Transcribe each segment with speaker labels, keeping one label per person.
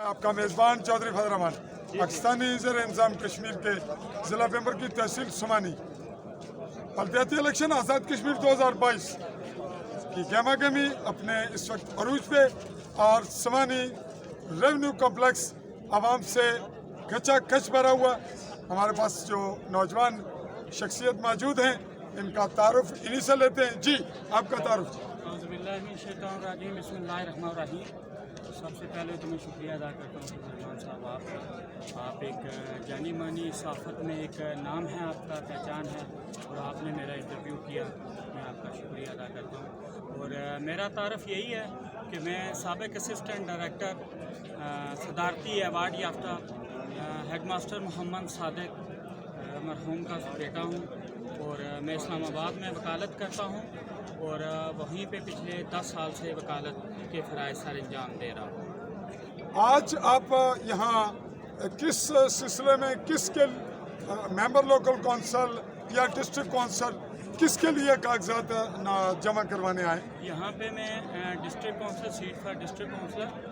Speaker 1: आपका मेज़बान चौधरी फजल रहमान पाकिस्तानी ज़र इंतज़ाम कश्मीर के ज़िला मेंबर की तहसील सुमानी बल्दियाती इलेक्शन आज़ाद कश्मीर 2022 की गहमा गहमी अपने इस वक्त अरूज पे और सुमानी रेवेन्यू कॉम्प्लेक्स आवाम से खचा खच भरा हुआ। हमारे पास जो नौजवान शख्सियत मौजूद हैं इनका तारुफ इन्हीं से लेते हैं। जी आपका तारुफ।
Speaker 2: सबसे पहले तो मैं शुक्रिया अदा करता हूँ रहमान साहब, आप एक जानी मानी सहाफ़त में एक नाम है, आपका पहचान है और आपने मेरा इंटरव्यू किया, मैं आपका शुक्रिया अदा करता हूँ। और मेरा तारफ़ यही है कि मैं साबिक़ असिस्टेंट डायरेक्टर सदारती अवार्ड याफ्ता हेडमास्टर मोहम्मद सादिक मरहूम का बेटा हूँ और मैं इस्लामाबाद में वकालत करता हूँ और वहीं पे पिछले 10 साल से वकालत के फ़राइज़ सर अंजाम दे रहा हूँ।
Speaker 1: आज आप यहाँ किस सिलसिले में किसके मेंबर लोकल कौंसल या डिस्ट्रिक्ट कौंसल किसके लिए कागजात जमा करवाने आए?
Speaker 2: यहाँ पे मैं district council seat for district councillor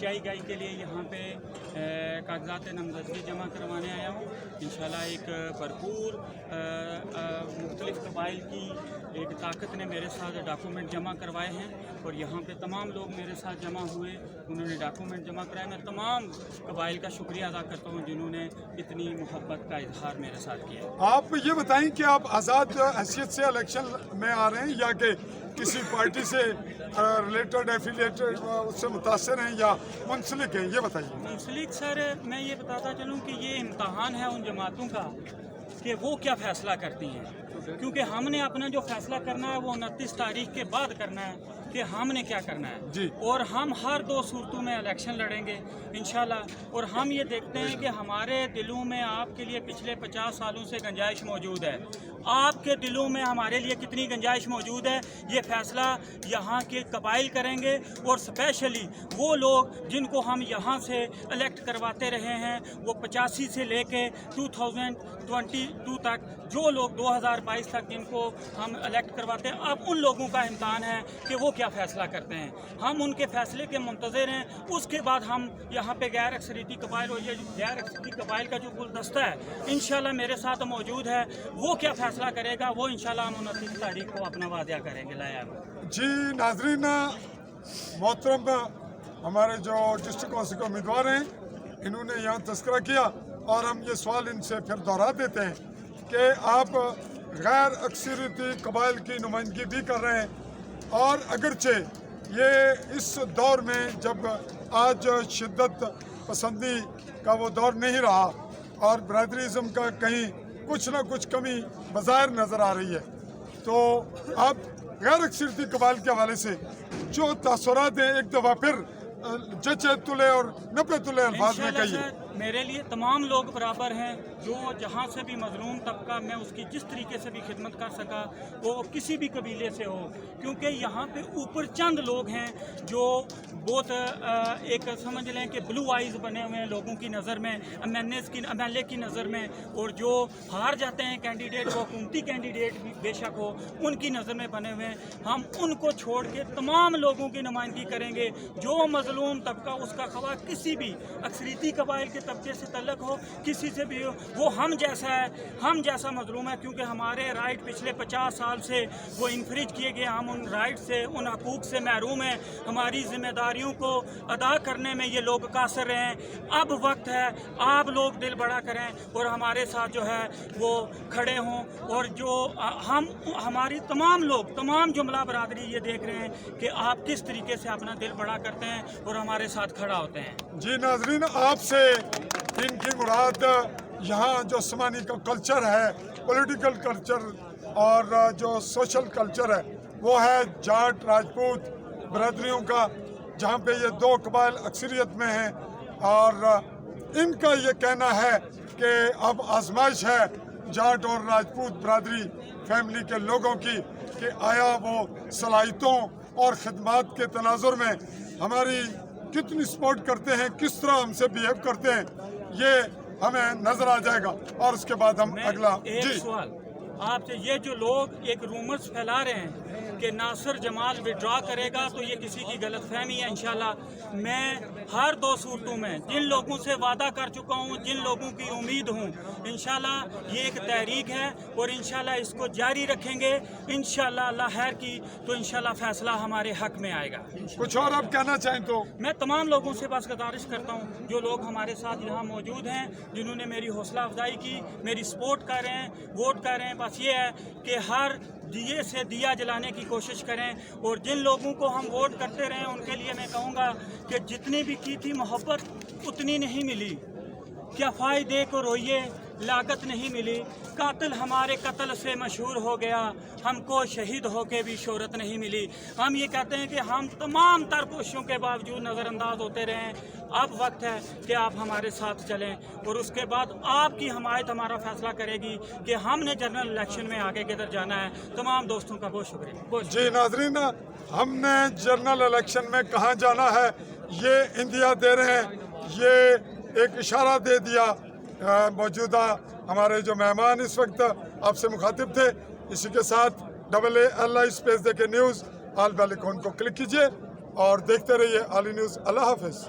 Speaker 2: चाई गाई के लिए यहाँ पे कागजात नामजदगी जमा करवाने आया हूँ। इंशाल्लाह एक भरपूर मुख्तलिफ़ कबाइल की एक ताकत ने मेरे साथ डॉक्यूमेंट जमा करवाए हैं और यहाँ पे तमाम लोग मेरे साथ जमा हुए, उन्होंने डॉक्यूमेंट जमा कराए। मैं तमाम कबाइल का शुक्रिया अदा करता हूँ जिन्होंने इतनी मोहब्बत का इजहार मेरे साथ किया।
Speaker 1: आप ये बताएं कि आप आज़ाद हैसियत से इलेक्शन में आ रहे हैं या कि किसी पार्टी से रिलेटेड एफिलिएटेड उससे मुतासर हैं या मुंसलिक हैं, ये बताइए।
Speaker 2: मुंसलिक सर, मैं ये बताता चलूँ कि ये इम्तहान है उन जमातों का कि वो क्या फ़ैसला करती हैं, क्योंकि हमने अपना जो फ़ैसला करना है वो 29 तारीख के बाद करना है कि हमने क्या करना है
Speaker 1: जी।
Speaker 2: और हम हर 2 सूरतों में इलेक्शन लड़ेंगे इंशाल्लाह। और हम ये देखते हैं कि हमारे दिलों में आपके लिए पिछले 50 सालों से गुंजाइश मौजूद है। आपके दिलों में हमारे लिए कितनी गुंजाइश मौजूद है ये फ़ैसला यहाँ के कबाइल करेंगे और स्पेशली वो लोग जिनको हम यहाँ से इलेक्ट करवाते रहे हैं, वो 85 से लेके 2022 तक जो लोग 2022 तक जिनको हम इलेक्ट करवाते हैं, अब उन लोगों का इम्तहान है कि वो क्या फ़ैसला करते हैं। हम उनके फ़ैसले के मुंतज़िर हैं। उसके बाद हम यहाँ पे गैर अक्सरीती कबाइल और ये गैर अक्सरीती कबाइल का जो गुलदस्ता है इंशाल्लाह मेरे साथ मौजूद है, वो क्या फ़ैसला करेगा वो इंशाल्लाह हम 29 तारीख को अपना वादा करेंगे। लाया
Speaker 1: जी नाज़रीन, मोहतरम हमारे जो डिस्ट्रिक्ट कौंसिल के उम्मीदवार हैं इन्होंने यहाँ तज़किरा किया और हम ये सवाल इनसे फिर दोहरा देते हैं कि आप गैर अक्सरीती कबाइल की नुमाइंदगी भी कर रहे हैं और अगरचे ये इस दौर में जब आज शिद्दत पसंदी का वो दौर नहीं रहा और बरादरीज़म का कहीं कुछ ना कुछ कमी बाज़ाहिर नज़र आ रही है, तो आप गैर अक्सरीती कबाइल के हवाले से जो तासुरात हैं एक दफ़ा फिर जचे तुले और नपे तुले अल्फाज में कहिए।
Speaker 2: मेरे लिए तमाम लोग बराबर हैं, जो जहाँ से भी मजलूम तबका मैं उसकी जिस तरीके से भी खिदमत कर सका वो किसी भी कबीले से हो, क्योंकि यहाँ पे ऊपर चंद लोग हैं जो बहुत एक समझ लें कि ब्लू आइज़ बने हुए हैं लोगों की नज़र में, MLA की नज़र में, और जो हार जाते हैं कैंडिडेट वो हुकूमती कैंडिडेट भी बेशक हो उनकी नज़र में बने हुए हैं। हम उनको छोड़ के तमाम लोगों की नुमाइंदगी करेंगे। जो मजलूम तबका उसका खवा किसी भी अक्सरीती कबाइल के तबके से तल्लक हो, किसी से भी हो, वो हम जैसा है, हम जैसा मजलूम है, क्योंकि हमारे राइट पिछले 50 साल से वो इंफ्रिज किए गए। हम उन राइट से उन हकूक़ से महरूम हैं। हमारी ज़िम्मेदारियों को अदा करने में ये लोग कासर रहे हैं। अब वक्त है आप लोग दिल बड़ा करें और हमारे साथ जो है वो खड़े हों और जो हम हमारी तमाम लोग तमाम जुमला बरादरी ये देख रहे हैं कि आप किस तरीके से अपना दिल बड़ा करते हैं और हमारे साथ खड़ा होते हैं।
Speaker 1: जी नाज़रीन, आपसे इनकी मुराद यहाँ जो सुमानी का कल्चर है, पॉलिटिकल कल्चर और जो सोशल कल्चर है वो है जाट राजपूत बरादरियों का, जहाँ पे ये 2 कबाइल अक्सरियत में हैं और इनका ये कहना है कि अब आजमाइश है जाट और राजपूत बरादरी फैमिली के लोगों की कि आया वो सलाहियतों और खिदमात के तनाजुर में हमारी कितनी सपोर्ट करते हैं, किस तरह हमसे बिहेव करते हैं, ये हमें नजर आ जाएगा। और उसके बाद हम अगला
Speaker 2: एक सवाल आपसे, ये जो लोग एक रूमर्स फैला रहे हैं کہ ناصر جمال وڈرا کرے گا تو یہ کسی کی غلط فہمی ہے انشاءاللہ۔ میں ہر 2 صورتوں میں جن لوگوں سے وعدہ کر چکا ہوں، جن لوگوں کی امید ہوں، انشاءاللہ یہ ایک تحریک ہے اور انشاءاللہ اس کو جاری رکھیں گے انشاءاللہ اللہ خیر کی، تو انشاءاللہ فیصلہ ہمارے حق میں آئے گا۔
Speaker 1: کچھ اور آپ کہنا چاہیں تو؟
Speaker 2: میں تمام لوگوں سے بس گزارش کرتا ہوں جو لوگ ہمارے ساتھ یہاں موجود ہیں، جنہوں نے میری حوصلہ افزائی کی، میری سپورٹ کر رہے ہیں، ووٹ کر رہے ہیں، بس یہ ہے کہ ہر دیے سے دیا جلانے کی کوشش کریں، اور جن لوگوں کو ہم ووٹ کرتے رہے ان کے لیے میں کہوں گا کہ جتنی بھی کی تھی محبت اتنی نہیں ملی، کیا فائدے کو روئیے لاگت نہیں ملی، قاتل ہمارے قتل سے مشہور ہو گیا، ہم کو شہید ہو کے بھی شہرت نہیں ملی۔ ہم یہ کہتے ہیں کہ ہم تمام تر کوششوں کے باوجود نظر انداز ہوتے رہیں، اب وقت ہے کہ آپ ہمارے ساتھ چلیں، اور اس کے بعد آپ کی حمایت ہمارا فیصلہ کرے گی کہ ہم نے جنرل الیکشن میں آگے کدھر جانا ہے۔ تمام دوستوں کا بہت شکریہ۔
Speaker 1: جی ناظرین، ہم نے جنرل الیکشن میں کہاں جانا ہے یہ انڈیا دے رہے ہیں، یہ ایک اشارہ دے دیا۔ موجودہ ہمارے جو مہمان اس وقت آپ سے مخاطب تھے، اسی کے ساتھ AALI اسپیس دے کے نیوز آل بیل آئیکن کو کلک کیجئے اور دیکھتے رہیے عالی نیوز۔ اللہ حافظ۔